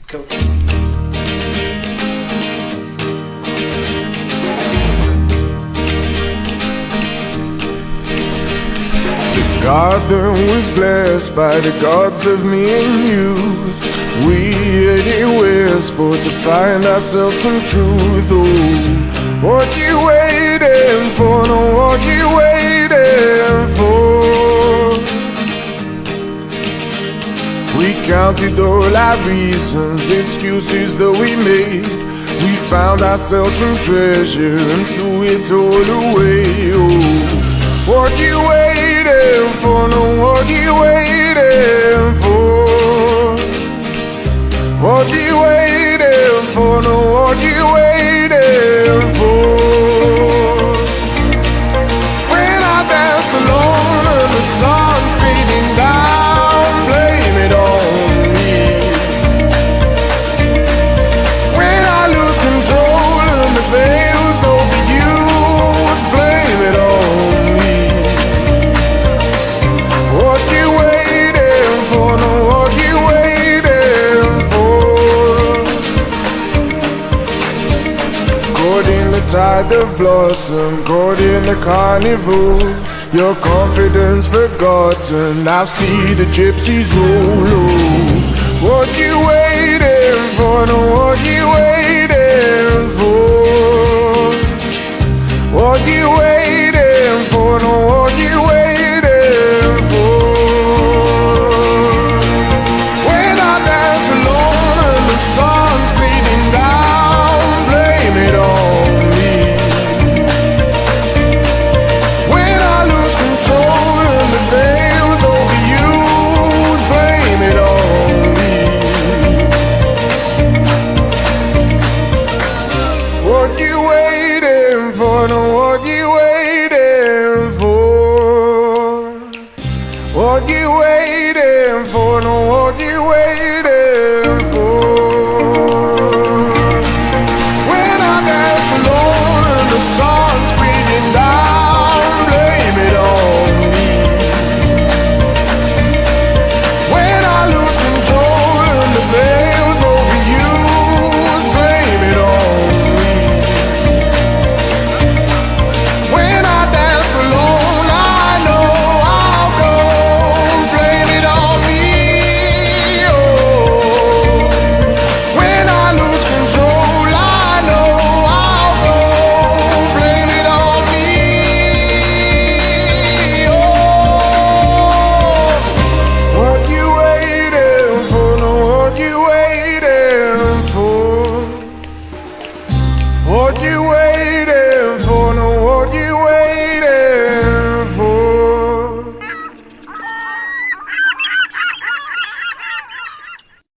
Cool. Garden was blessed by the gods of me and you. We headed westward to find ourselves some truth. Oh, what you waiting for? No, what you waiting for? We counted all our reasons, excuses that we made. We found ourselves some treasure and threw it all away. Oh, what you waiting for? No, what you waiting for? What you waiting for? No, what you waiting for? When I dance alone and the sun's beating down, blame it on me. When I lose control and the veil's overused, blame it on me. What you waiting for? No, what you waiting for? Caught in the tide of blossom, caught in the carnival. Your confidence forgotten, I see the gypsies roll. Oh, what you waiting for? No, what you waiting for? What you waiting for? No, what you waiting for? When I dance alone and the sun's beating down, blame it on me. When I lose control and the veil's overused, blame it on me. What you waiting for? No, what you waiting for? What you waiting for? No, what you waiting for? When I dance alone and the sun's beating down, blame it on me. When I lose control and the veil's overused, blame it on me. When I dance alone, I know I'll go, blame it on me. Oh, when I lose control, I know I'll go, blame it on me. Oh, what you waiting for? No, what you waiting for? What you waiting